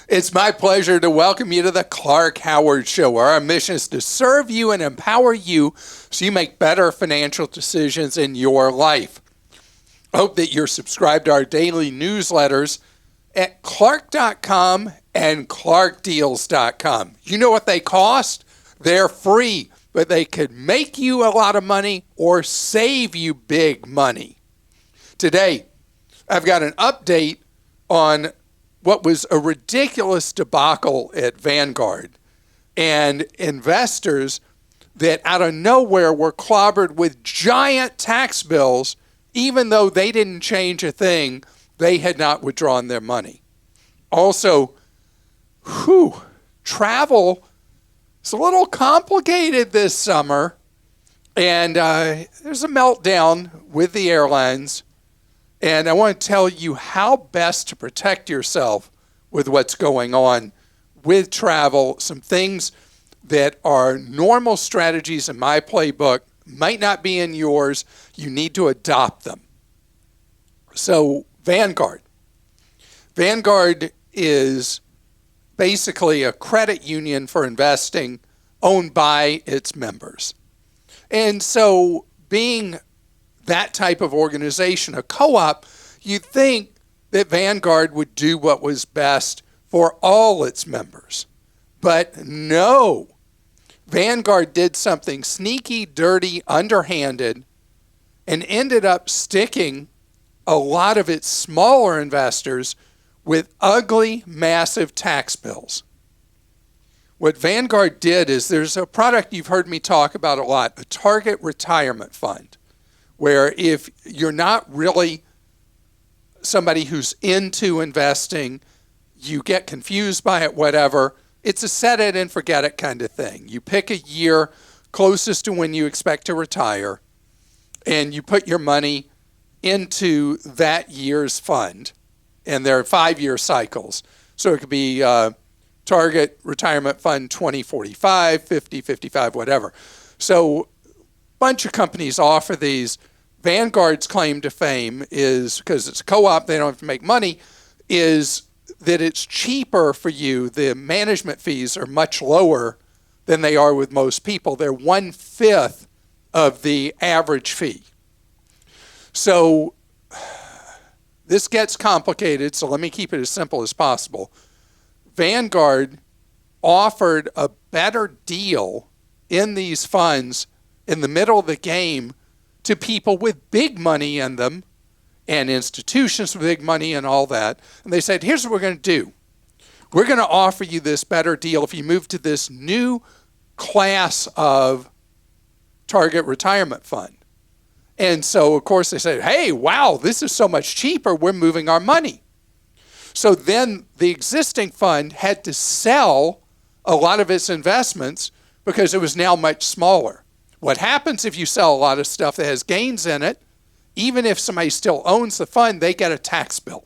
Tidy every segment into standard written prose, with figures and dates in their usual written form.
It's my pleasure to welcome you to the Clark Howard Show, where our mission is to serve you and empower you so you make better financial decisions in your life. I hope that you're subscribed to our daily newsletters at clark.com and clarkdeals.com. You know what they cost? They're free, but they could make you a lot of money or save you big money. Today, I've got an update on what was a ridiculous debacle at Vanguard and investors that out of nowhere were clobbered with giant tax bills, even though they didn't change a thing. They had not withdrawn their money. Also, travel is a little complicated this summer, and there's a meltdown with the airlines. And I want to tell you how best to protect yourself with what's going on with travel. Some things that are normal strategies in my playbook might not be in yours. You need to adopt them. So Vanguard is basically a credit union for investing owned by its members. And so being that type of organization, a co-op, you'd think that Vanguard would do what was best for all its members. But no, Vanguard did something sneaky, dirty, underhanded, and ended up sticking a lot of its smaller investors with ugly, massive tax bills. What Vanguard did is there's a product you've heard me talk about a lot, a target retirement fund, where if you're not really somebody who's into investing, you get confused by it, whatever, it's a set it and forget it kind of thing. You pick a year closest to when you expect to retire, and you put your money into that year's fund, and there are 5-year cycles. So it could be Target Retirement Fund 2045, 50, 55, whatever. So bunch of companies offer these. Vanguard's claim to fame is, because it's a co-op, they don't have to make money, is that it's cheaper for you. The management fees are much lower than they are with most people. They're 1/5 of the average fee. So this gets complicated, so let me keep it as simple as possible. Vanguard offered a better deal in these funds in the middle of the game to people with big money in them and institutions with big money and all that. And they said, here's what we're going to do. We're going to offer you this better deal if you move to this new class of target retirement fund. And so, of course, they said, hey, wow, this is so much cheaper. We're moving our money. So then the existing fund had to sell a lot of its investments because it was now much smaller. What happens if you sell a lot of stuff that has gains in it, even if somebody still owns the fund, they get a tax bill.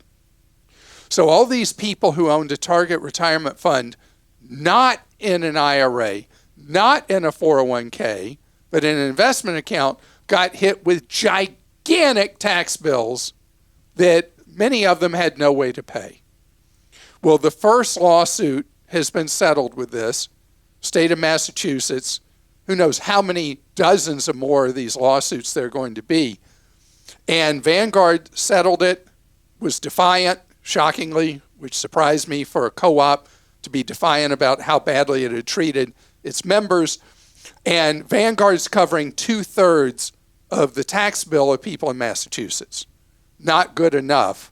So all these people who owned a target retirement fund, not in an IRA, not in a 401k, but in an investment account, got hit with gigantic tax bills that many of them had no way to pay. Well, the first lawsuit has been settled with this. State of Massachusetts, who knows how many dozens or more of these lawsuits there are going to be. And Vanguard settled it, was defiant, shockingly, which surprised me for a co-op to be defiant about how badly it had treated its members. And Vanguard's covering 2/3 of the tax bill of people in Massachusetts. Not good enough,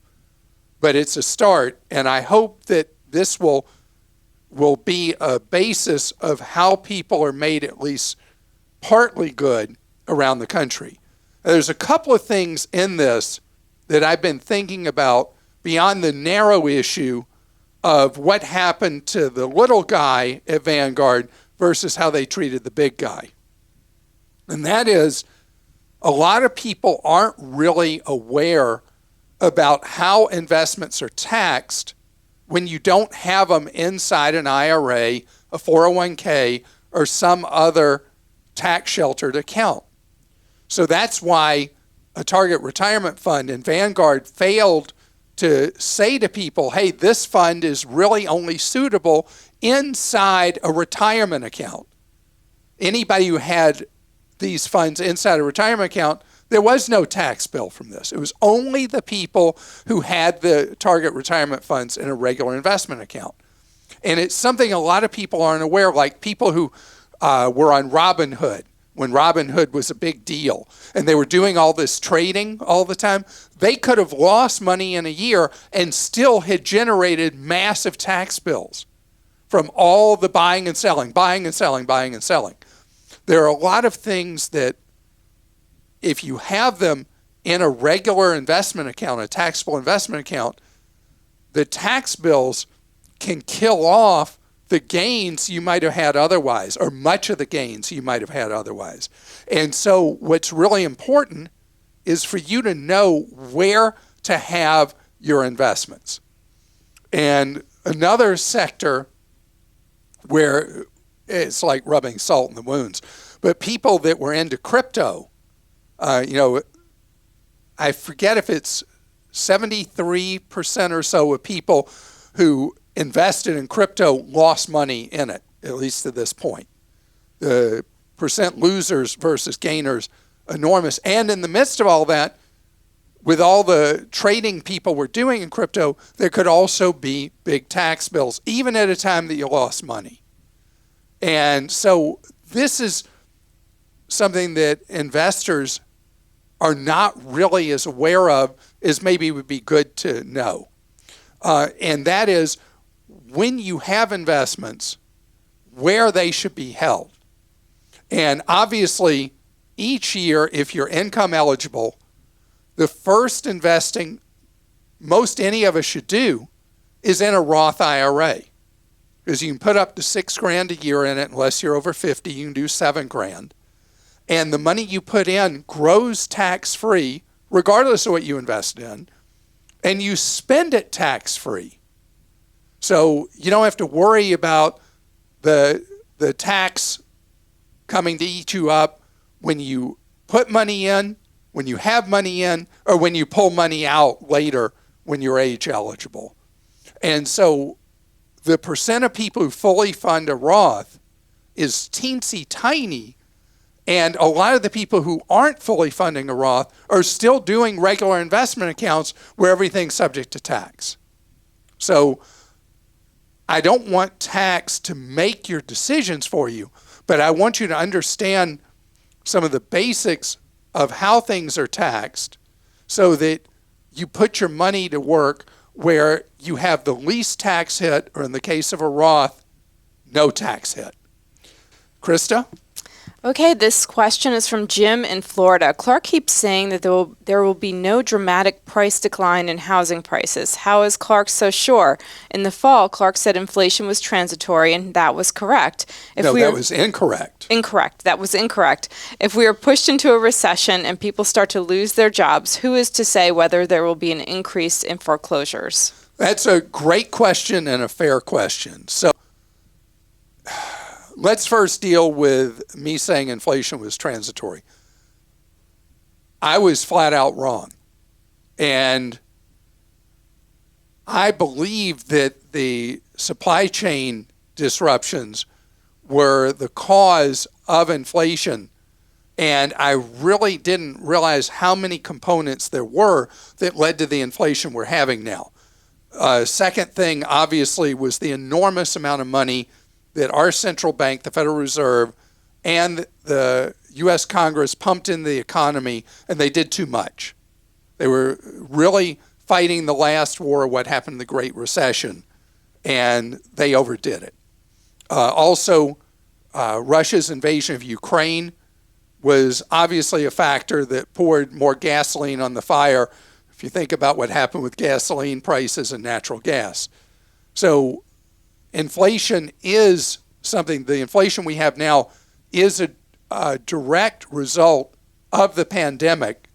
but it's a start. And I hope that this will be a basis of how people are made at least partly good around the country. There's a couple of things in this that I've been thinking about beyond the narrow issue of what happened to the little guy at Vanguard versus how they treated the big guy. And that is, a lot of people aren't really aware about how investments are taxed when you don't have them inside an IRA, a 401k, or some other tax sheltered account. So that's why a target retirement fund in Vanguard failed to say to people, hey, this fund is really only suitable inside a retirement account. Anybody who had these funds inside a retirement account, there was no tax bill from this. It was only the people who had the target retirement funds in a regular investment account. And it's something a lot of people aren't aware of, like people who were on Robinhood, when Robinhood was a big deal, and they were doing all this trading all the time. They could have lost money in a year and still had generated massive tax bills from all the buying and selling, buying and selling, buying and selling. There are a lot of things that if you have them in a regular investment account, a taxable investment account, the tax bills can kill off the gains you might have had otherwise, or much of the gains you might have had otherwise. And so what's really important is for you to know where to have your investments. And another sector where it's like rubbing salt in the wounds, but people that were into crypto, I forget if it's 73% or so of people who invested in crypto lost money in it, at least to this point. The percent losers versus gainers, enormous. And in the midst of all that, with all the trading people were doing in crypto, there could also be big tax bills, even at a time that you lost money. And so this is something that investors are not really as aware of as maybe would be good to know. And that is, when you have investments, where they should be held. And obviously, each year, if you're income eligible, the first investing most any of us should do is in a Roth IRA. Because you can put up to $6,000 a year in it. Unless you're over 50, you can do $7,000. And the money you put in grows tax-free, regardless of what you invest in, and you spend it tax-free. So you don't have to worry about the tax coming to eat you up when you put money in, when you have money in, or when you pull money out later when you're age eligible. And so the percent of people who fully fund a Roth is teensy tiny, and a lot of the people who aren't fully funding a Roth are still doing regular investment accounts where everything's subject to tax. So I don't want tax to make your decisions for you, but I want you to understand some of the basics of how things are taxed so that you put your money to work where you have the least tax hit, or in the case of a Roth, no tax hit. Christa? Okay, this question is from Jim in Florida. Clark keeps saying that there will be no dramatic price decline in housing prices. How is Clark so sure? In the fall, Clark said inflation was transitory, and that was correct. That was incorrect. Incorrect. That was incorrect. If we are pushed into a recession and people start to lose their jobs, who is to say whether there will be an increase in foreclosures? That's a great question and a fair question. So let's first deal with me saying inflation was transitory. I was flat out wrong. And I believe that the supply chain disruptions were the cause of inflation. And I really didn't realize how many components there were that led to the inflation we're having now. Second thing, obviously, was the enormous amount of money that our central bank, the Federal Reserve, and the U.S. Congress pumped into the economy, and they did too much. They were really fighting the last war, what happened in the Great Recession, and they overdid it. Also, Russia's invasion of Ukraine was obviously a factor that poured more gasoline on the fire, if you think about what happened with gasoline prices and natural gas. So inflation is something, the inflation we have now is a direct result of the pandemic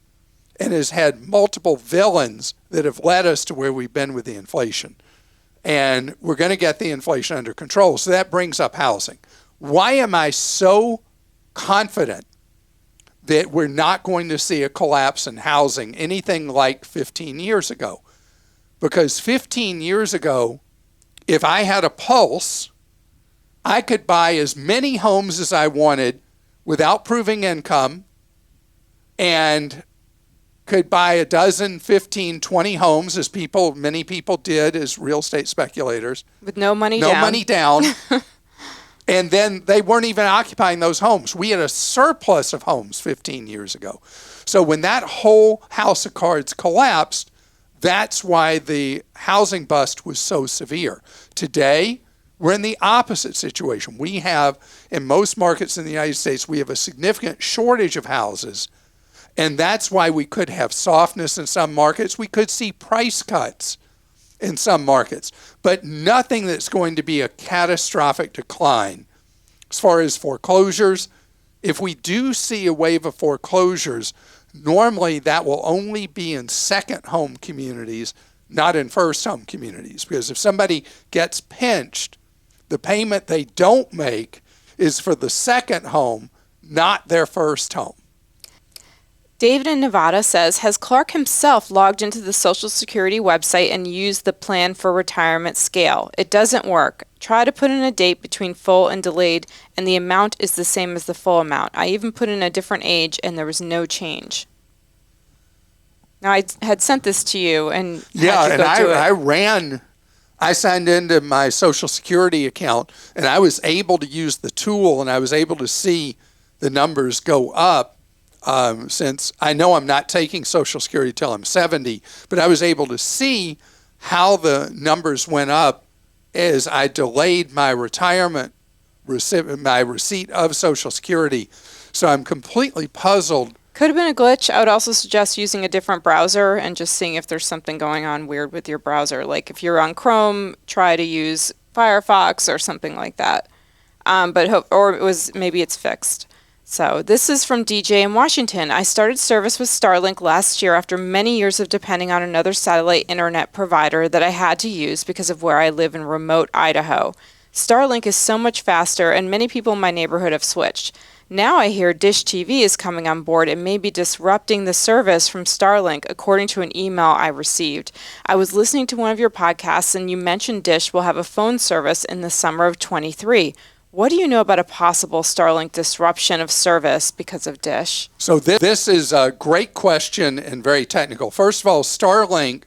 and has had multiple villains that have led us to where we've been with the inflation. And we're going to get the inflation under control. So that brings up housing. Why am I so confident that we're not going to see a collapse in housing anything like 15 years ago? Because 15 years ago, if I had a pulse, I could buy as many homes as I wanted without proving income and could buy a dozen, 15, 20 homes as many people did as real estate speculators. With no money down. No money down. And then they weren't even occupying those homes. We had a surplus of homes 15 years ago. So when that whole house of cards collapsed, that's why the housing bust was so severe. Today, we're in the opposite situation. We have, in most markets in the United States, we have a significant shortage of houses. And that's why we could have softness in some markets. We could see price cuts in some markets, but nothing that's going to be a catastrophic decline. As far as foreclosures, if we do see a wave of foreclosures, normally that will only be in second home communities, not in first home communities. Because if somebody gets pinched, the payment they don't make is for the second home, not their first home. David in Nevada says, has Clark himself logged into the Social Security website and used the plan for retirement scale? It doesn't work. Try to put in a date between full and delayed, and the amount is the same as the full amount. I even put in a different age, and there was no change. Now, I had sent this to you, and I signed into my Social Security account, and I was able to use the tool, and I was able to see the numbers go up. Since I know I'm not taking Social Security till I'm 70, but I was able to see how the numbers went up as I delayed my my receipt of Social Security. So I'm completely puzzled. Could have been a glitch. I would also suggest using a different browser and just seeing if there's something going on weird with your browser. Like if you're on Chrome, try to use Firefox or something like that. Maybe it's fixed. So this is from DJ in Washington. I started service with Starlink last year after many years of depending on another satellite internet provider that I had to use because of where I live in remote Idaho. Starlink is so much faster, and many people in my neighborhood have switched. Now I hear Dish TV is coming on board and may be disrupting the service from Starlink, according to an email I received. I was listening to one of your podcasts, and you mentioned Dish will have a phone service in the summer of 23. What do you know about a possible Starlink disruption of service because of Dish? So this is a great question and very technical. First of all, Starlink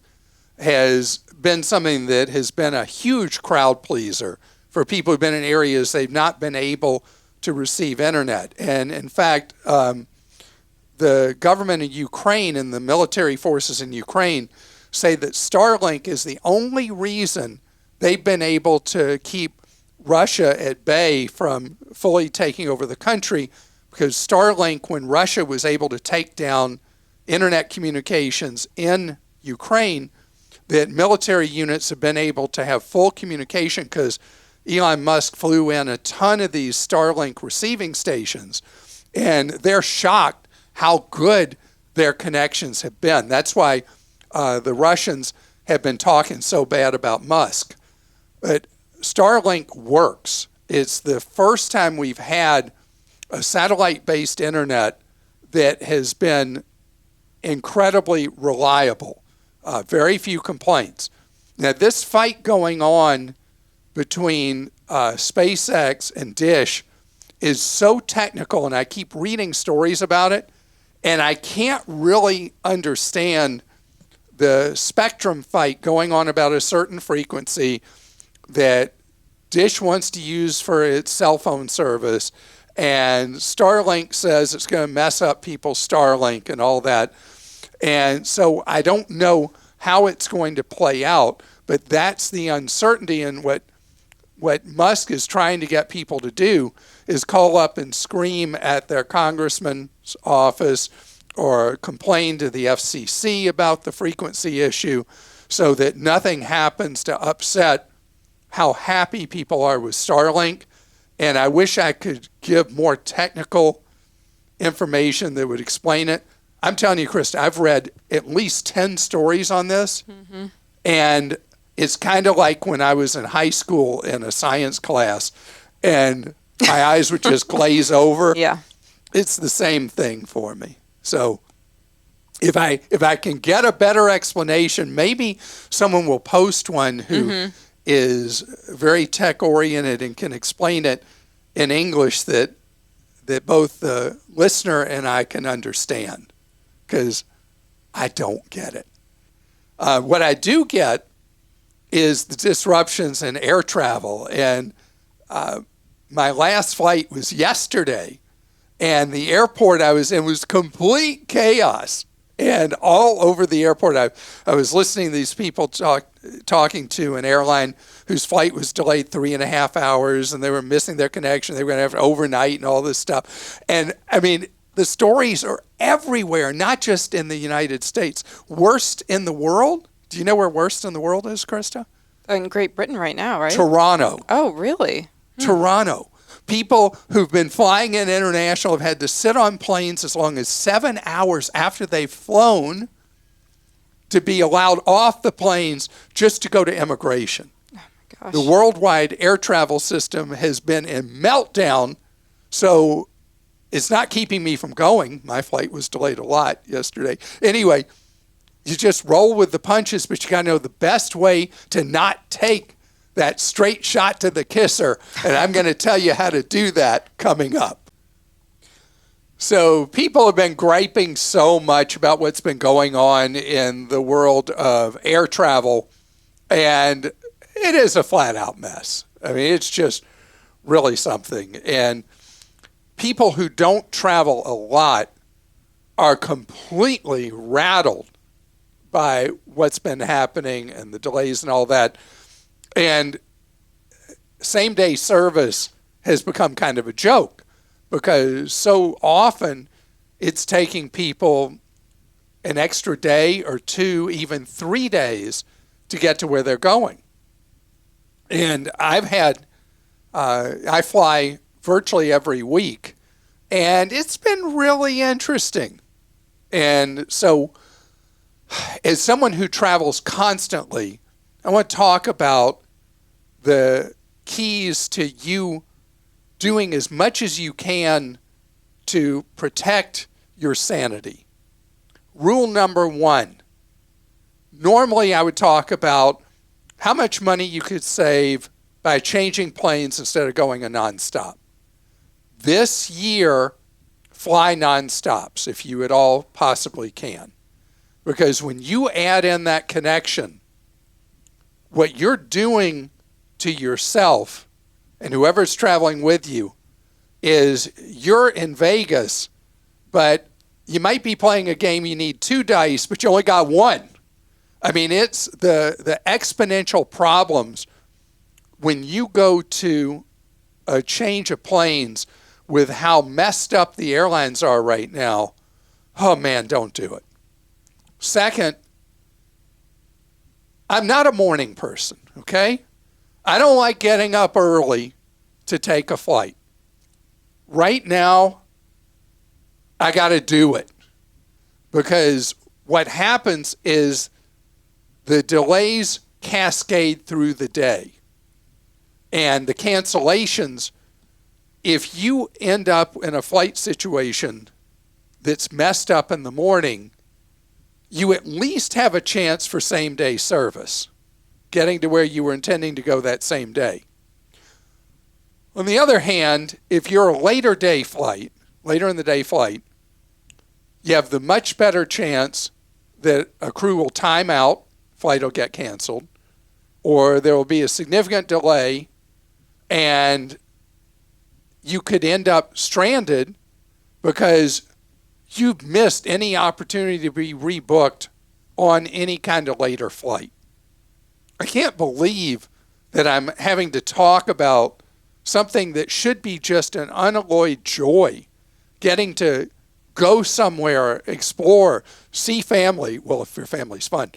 has been something that has been a huge crowd pleaser for people who've been in areas they've not been able to receive internet. And in fact, the government in Ukraine and the military forces in Ukraine say that Starlink is the only reason they've been able to keep Russia at bay from fully taking over the country, because Starlink, when Russia was able to take down internet communications in Ukraine, that military units have been able to have full communication because Elon Musk flew in a ton of these Starlink receiving stations, and they're shocked how good their connections have been. That's why the Russians have been talking so bad about Musk. But Starlink works. It's the first time we've had a satellite-based internet that has been incredibly reliable. Very few complaints. Now, this fight going on between SpaceX and Dish is so technical, and I keep reading stories about it, and I can't really understand the spectrum fight going on about a certain frequency that Dish wants to use for its cell phone service, and Starlink says it's going to mess up people's Starlink and all that. And so I don't know how it's going to play out, but that's the uncertainty. And what Musk is trying to get people to do is call up and scream at their congressman's office or complain to the FCC about the frequency issue so that nothing happens to upset how happy people are with Starlink. And I wish I could give more technical information that would explain it. I'm telling you, Christa, I've read at least 10 stories on this. Mm-hmm. And it's kind of like when I was in high school in a science class and my eyes would just glaze over. Yeah. It's the same thing for me. So if I can get a better explanation, maybe someone will post one who is very tech oriented and can explain it in English that both the listener and I can understand, because I don't get it. What I do get is the disruptions in air travel. And my last flight was yesterday, and the airport I was in was complete chaos. And all over the airport, I was listening to these people talking to an airline whose flight was delayed 3.5 hours, and they were missing their connection. They were going to have it overnight and all this stuff. And I mean, the stories are everywhere, not just in the United States. Worst in the world? Do you know where worst in the world is, Christa? In Great Britain right now, right? Toronto. Oh, really? Toronto. People who've been flying in international have had to sit on planes as long as 7 hours after they've flown to be allowed off the planes just to go to immigration. Oh my gosh. The worldwide air travel system has been in meltdown, so it's not keeping me from going. My flight was delayed a lot yesterday. Anyway, you just roll with the punches, but you got to know the best way to not take that straight shot to the kisser, and I'm going to tell you how to do that coming up. So people have been griping so much about what's been going on in the world of air travel, and it is a flat-out mess. I mean, it's just really something. And people who don't travel a lot are completely rattled by what's been happening and the delays and all that. And same-day service has become kind of a joke, because so often it's taking people an extra day or 2, even 3 days to get to where they're going. And I fly virtually every week, and it's been really interesting. And so as someone who travels constantly, I want to talk about the keys to you doing as much as you can to protect your sanity. Rule number 1. Normally I would talk about how much money you could save by changing planes instead of going a nonstop. This year, fly nonstops if you at all possibly can. Because when you add in that connection, what you're doing to yourself and whoever's traveling with you is you're in Vegas, but you might be playing a game you need 2 dice, but you only got 1. I mean, it's the exponential problems when you go to a change of planes with how messed up the airlines are right now. Oh man, don't do it. Second, I'm not a morning person, okay? I don't like getting up early to take a flight. Right now, I got to do it, because what happens is the delays cascade through the day, and the cancellations, if you end up in a flight situation that's messed up in the morning, you at least have a chance for same-day service, getting to where you were intending to go that same day. On the other hand, if you're a later in the day flight, you have the much better chance that a crew will time out, flight will get canceled, or there will be a significant delay, and you could end up stranded because you've missed any opportunity to be rebooked on any kind of later flight. I can't believe that I'm having to talk about something that should be just an unalloyed joy, getting to go somewhere, explore, see family, well, if your family's fun,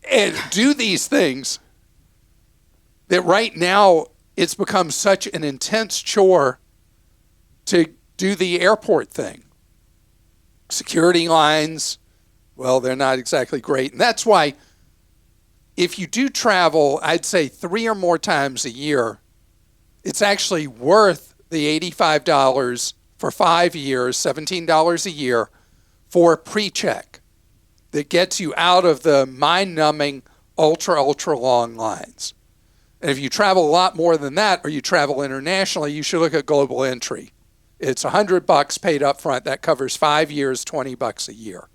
and do these things, that right now it's become such an intense chore to do the airport thing. Security lines, well, they're not exactly great. And that's why if you do travel, I'd say 3 or more times a year, it's actually worth the $85 for 5 years, $17 a year for pre-check. that gets you out of the mind-numbing, ultra long lines. And if you travel a lot more than that, or you travel internationally, you should look at Global Entry. It's $100 paid up front. That covers 5 years, $20 a year.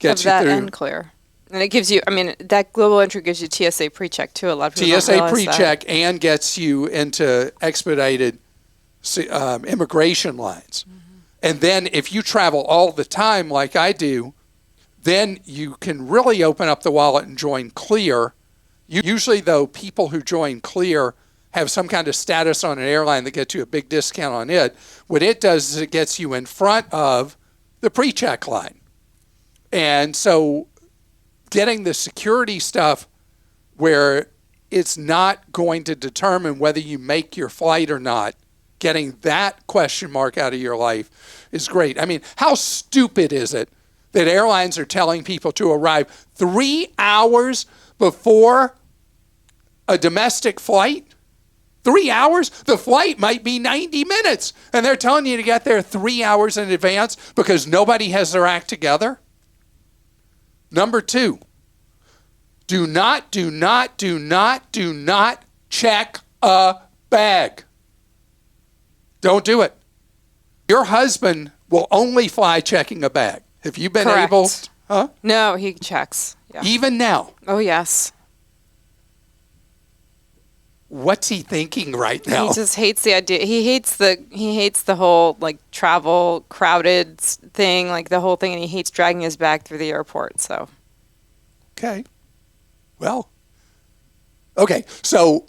Gets of that you through. and clear. And it gives you, I mean, that Global Entry gives you TSA PreCheck too. A lot of people don't TSA realize PreCheck that. and gets you into expedited immigration lines. Mm-hmm. And then if you travel all the time like I do, then you can really open up the wallet and join Clear. Usually, though, people who join Clear have some kind of status on an airline that gets you a big discount on it. What it does is it gets you in front of the PreCheck line. And so getting the security stuff where it's not going to determine whether you make your flight or not, getting that question mark out of your life is great. I mean, how stupid is it that airlines are telling people to arrive 3 hours before a domestic flight? 3 hours? The flight might be 90 minutes, and they're telling you to get there 3 hours in advance because nobody has their act together? Number 2, do not check a bag. Don't do it. Your husband will only fly checking a bag. Have you been Correct. able? Huh? No, he checks. Yeah. Even now. Oh, yes. What's he thinking right now? He just hates the idea. He hates the whole like travel crowded thing, like the whole thing, and he hates dragging his bag through the airport. So. Okay. Well. Okay. So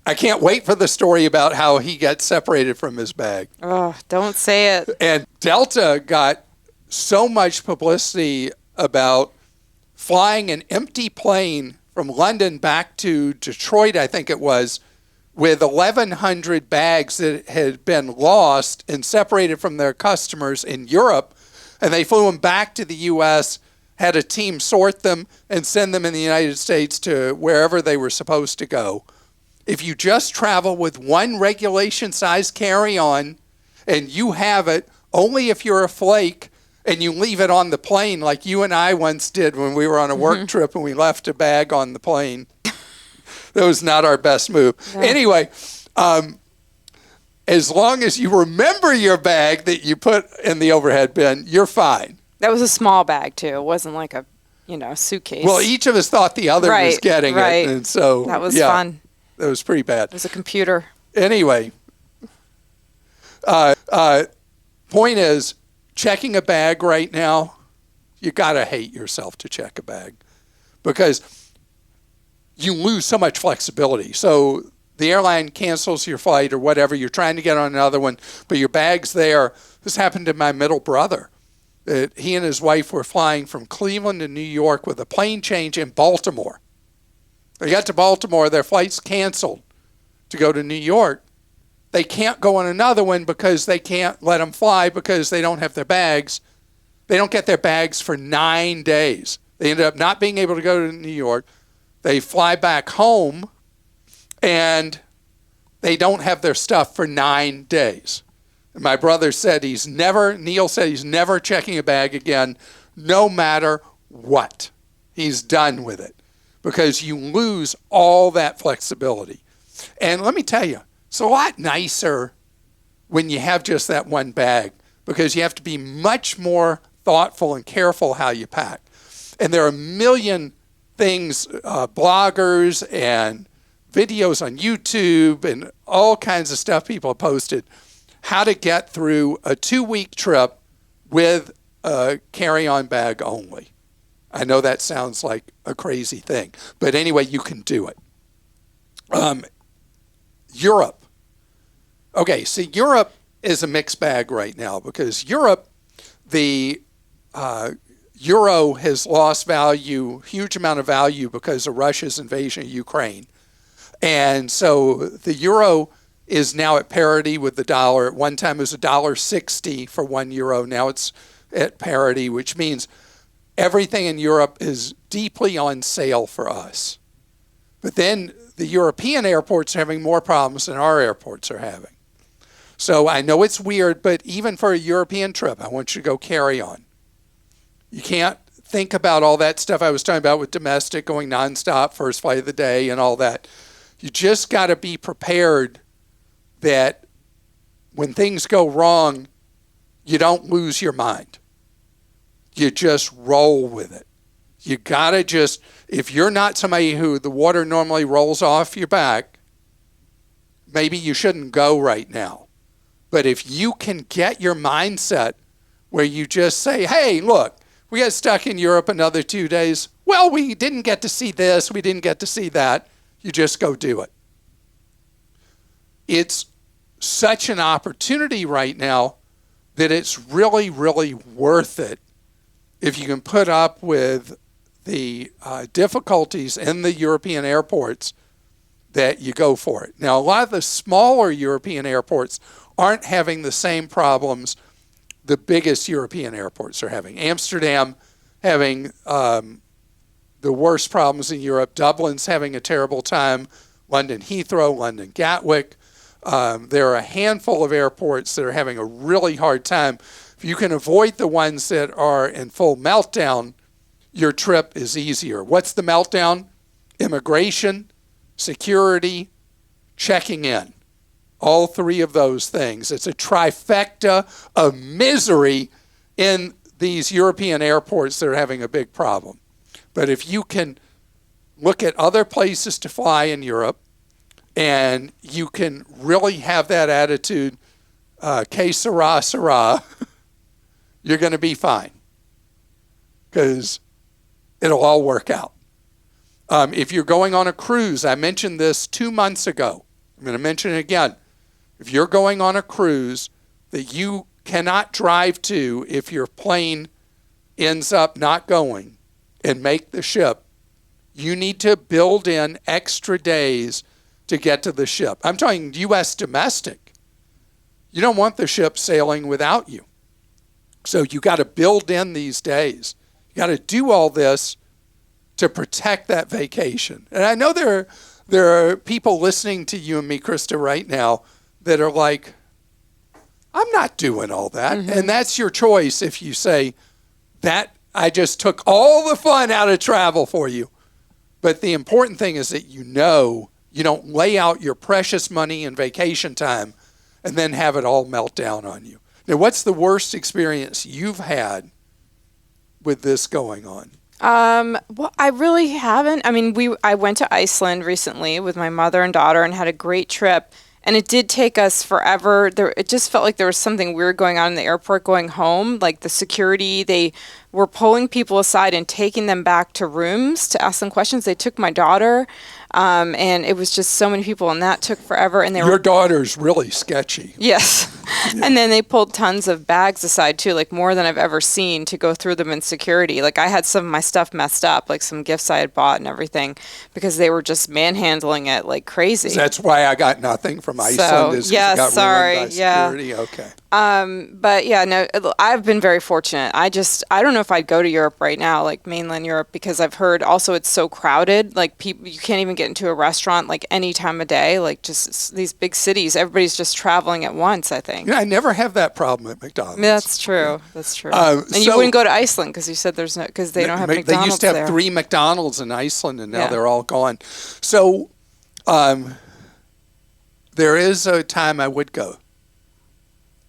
I can't wait for the story about how he got separated from his bag. Oh, don't say it. And Delta got so much publicity about flying an empty plane from London back to Detroit, I think it was, with 1,100 bags that had been lost and separated from their customers in Europe. And they flew them back to the U.S., had a team sort them and send them in the United States to wherever they were supposed to go. If you just travel with one regulation size carry-on and you have it only if you're a flake and you leave it on the plane like you and I once did when we were on a work trip and we left a bag on the plane. That was not our best move. No. Anyway, as long as you remember your bag that you put in the overhead bin, you're fine. That was a small bag too. It wasn't like a, suitcase. Well, each of us thought the other was getting it, and so that was fun. That was pretty bad. It was a computer. Anyway, point is, checking a bag right now, you gotta hate yourself to check a bag because you lose so much flexibility. So the airline cancels your flight or whatever, you're trying to get on another one, but your bag's there. This happened to my middle brother. He and his wife were flying from Cleveland to New York with a plane change in Baltimore. They got to Baltimore, their flight's canceled to go to New York. They can't go on another one because they can't let them fly because they don't have their bags. They don't get their bags for 9 days. They ended up not being able to go to New York. They fly back home, and they don't have their stuff for 9 days. And my brother said Neil said he's never checking a bag again, no matter what. He's done with it because you lose all that flexibility. And let me tell you, it's a lot nicer when you have just that one bag because you have to be much more thoughtful and careful how you pack. And there are a million things, bloggers and videos on YouTube and all kinds of stuff people have posted, how to get through a 2-week trip with a carry-on bag only. I know that sounds like a crazy thing, but anyway, you can do it. Europe. Okay, so Europe is a mixed bag right now because Europe, the euro has lost value, huge amount of value because of Russia's invasion of Ukraine. And so the euro is now at parity with the dollar. At one time it was $1.60 for 1 euro. Now it's at parity, which means everything in Europe is deeply on sale for us. But then the European airports are having more problems than our airports are having. So I know it's weird, but even for a European trip, I want you to go carry on. You can't think about all that stuff I was talking about with domestic, going nonstop, first flight of the day and all that. You just got to be prepared that when things go wrong, you don't lose your mind. You just roll with it. You got to just, if you're not somebody who the water normally rolls off your back, maybe you shouldn't go right now. But if you can get your mindset where you just say, hey, look, we got stuck in Europe another 2 days. Well, we didn't get to see this. We didn't get to see that. You just go do it. It's such an opportunity right now that it's really, really worth it if you can put up with the difficulties in the European airports, that you go for it. Now, a lot of the smaller European airports aren't having the same problems the biggest European airports are having. Amsterdam having the worst problems in Europe. Dublin's having a terrible time. London Heathrow, London Gatwick. There are a handful of airports that are having a really hard time. If you can avoid the ones that are in full meltdown, your trip is easier. What's the meltdown? Immigration, security, checking in. All three of those things. It's a trifecta of misery in these European airports that are having a big problem. But if you can look at other places to fly in Europe, and you can really have that attitude, que sera, sera, you're going to be fine. Because it'll all work out. If you're going on a cruise, I mentioned this 2 months ago. I'm going to mention it again. If you're going on a cruise that you cannot drive to if your plane ends up not going and make the ship, you need to build in extra days to get to the ship. I'm talking U.S. domestic. You don't want the ship sailing without you. So you got to build in these days. You got to do all this to protect that vacation. And I know there are people listening to you and me, Christa, right now that are like, I'm not doing all that. Mm-hmm. And that's your choice if you say, that I just took all the fun out of travel for you. But the important thing is that you know you don't lay out your precious money and vacation time and then have it all melt down on you. Now, what's the worst experience you've had with this going on? Well, I really haven't. I mean, I went to Iceland recently with my mother and daughter and had a great trip. And it did take us forever. It just felt like there was something weird going on in the airport going home. Like the security, they were pulling people aside and taking them back to rooms to ask them questions. They took my daughter, and it was just so many people, and that took forever. And Your daughter's really sketchy. Yes. Yeah. And then they pulled tons of bags aside, too, like more than I've ever seen, to go through them in security. Like I had some of my stuff messed up, like some gifts I had bought and everything, because they were just manhandling it like crazy. That's why I got nothing from Iceland. So, yeah, sorry. Yeah. Okay. But yeah, no, I've been very fortunate. I don't know if I'd go to Europe right now, like mainland Europe, because I've heard also it's so crowded. Like people, you can't even get into a restaurant like any time of day. Like just these big cities, everybody's just traveling at once, I think. Yeah, I never have that problem at McDonald's. That's true. Yeah. That's true. And you wouldn't go to Iceland because you said there's no, because they don't have McDonald's there. They used to have 3 McDonald's in Iceland, and now they're all gone. So there is a time I would go.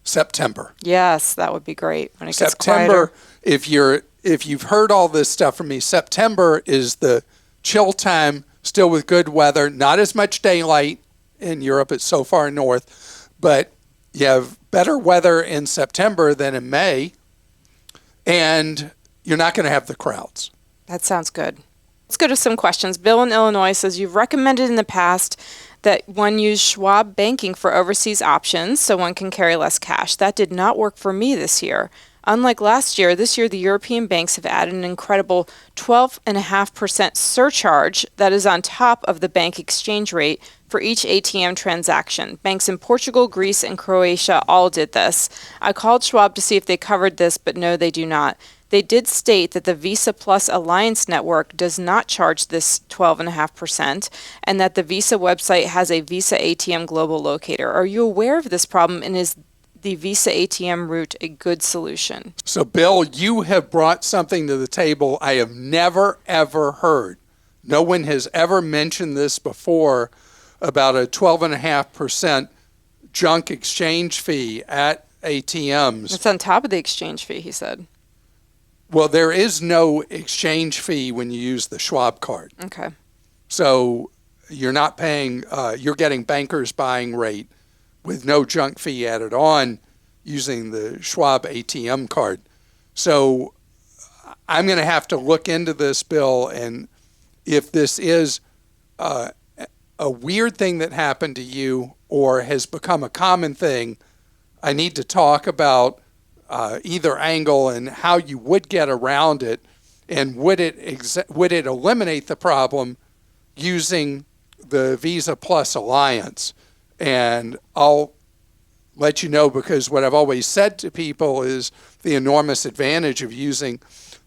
September. Yes, that would be great when it gets September, quieter. If you've heard all this stuff from me, September is the chill time, still with good weather, not as much daylight in Europe, it's so far north, but you have better weather in September than in May, and you're not going to have the crowds. That sounds good. Let's go to some questions. Bill in Illinois says, you've recommended in the past that one use Schwab banking for overseas options so one can carry less cash. That did not work for me this year. Unlike last year, this year the European banks have added an incredible 12.5% surcharge that is on top of the bank exchange rate for each ATM transaction. Banks in Portugal, Greece, and Croatia all did this. I called Schwab to see if they covered this, but no, they do not. They did state that the Visa Plus Alliance network does not charge this 12.5%, and that the Visa website has a Visa ATM global locator. Are you aware of this problem, and is the Visa ATM route a good solution? So, Bill, you have brought something to the table I have never, ever heard. No one has ever mentioned this before about a 12.5% junk exchange fee at ATMs. It's on top of the exchange fee, he said. Well, there is no exchange fee when you use the Schwab card. Okay. So you're not paying, you're getting banker's buying rate with no junk fee added on using the Schwab ATM card. So I'm going to have to look into this, Bill, and if this is a weird thing that happened to you or has become a common thing, I need to talk about either angle and how you would get around it, and would it eliminate the problem using the Visa Plus Alliance. And I'll let you know, because what I've always said to people is the enormous advantage of using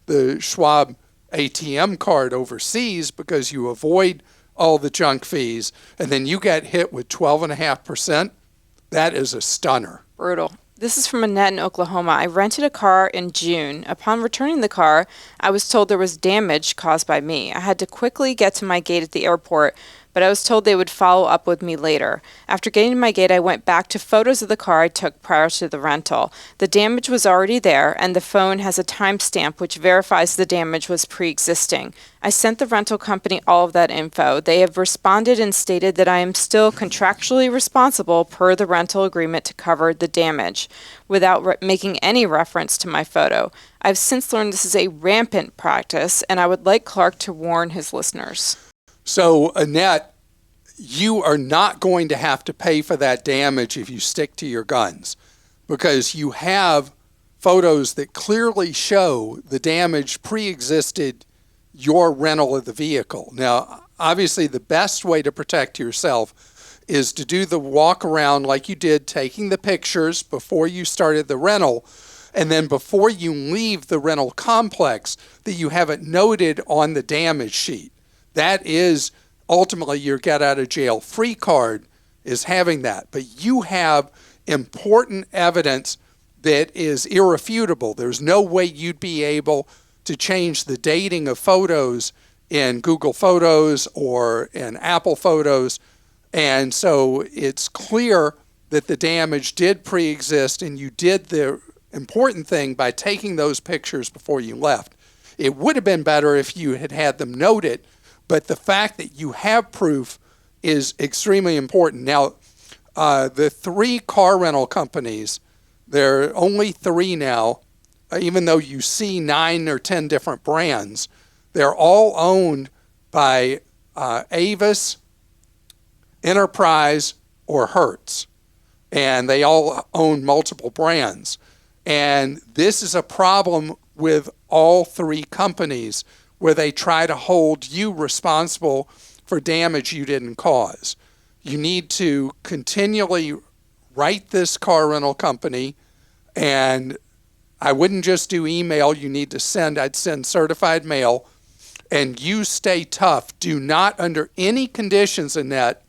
the Schwab ATM card overseas, because you avoid all the junk fees, and then you get hit with 12.5%. That is a stunner. Brutal. This is from Annette in Oklahoma. I rented a car in June. Upon returning the car, I was told there was damage caused by me. I had to quickly get to my gate at the airport, but I was told they would follow up with me later. After getting to my gate, I went back to photos of the car I took prior to the rental. The damage was already there, and the phone has a timestamp which verifies the damage was pre-existing. I sent the rental company all of that info. They have responded and stated that I am still contractually responsible per the rental agreement to cover the damage, without making any reference to my photo. I've since learned this is a rampant practice, and I would like Clark to warn his listeners. So, Annette, you are not going to have to pay for that damage if you stick to your guns, because you have photos that clearly show the damage pre-existed your rental of the vehicle. Now, obviously, the best way to protect yourself is to do the walk around like you did, taking the pictures before you started the rental, and then before you leave the rental complex, that you have it noted on the damage sheet. That is ultimately your get out of jail free card, is having that. But you have important evidence that is irrefutable. There's no way you'd be able to change the dating of photos in Google Photos or in Apple Photos. And so it's clear that the damage did pre-exist, and you did the important thing by taking those pictures before you left. It would have been better if you had had them noted, but the fact that you have proof is extremely important. Now, the 3 car rental companies, there are only 3 now, even though you see 9 or 10 different brands. They're all owned by Avis, Enterprise, or Hertz, and they all own multiple brands. And this is a problem with all 3 companies, where they try to hold you responsible for damage you didn't cause. You need to continually write this car rental company, and I wouldn't just do email. You need to send, I'd send certified mail, and you stay tough. Do not, under any conditions, Annette,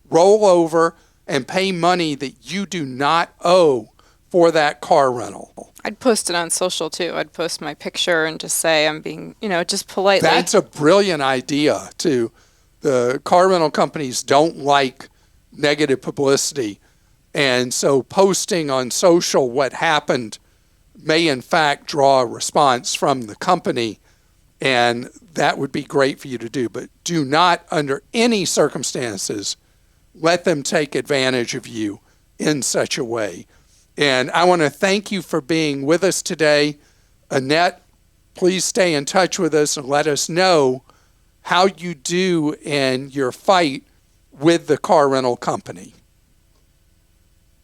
roll over and pay money that you do not owe for that car rental. I'd post it on social too. I'd post my picture and just say I'm being, just politely. That's a brilliant idea too. The car rental companies don't like negative publicity. And so posting on social what happened may in fact draw a response from the company. And that would be great for you to do. But do not, under any circumstances, let them take advantage of you in such a way. And I want to thank you for being with us today. Annette, please stay in touch with us and let us know how you do in your fight with the car rental company.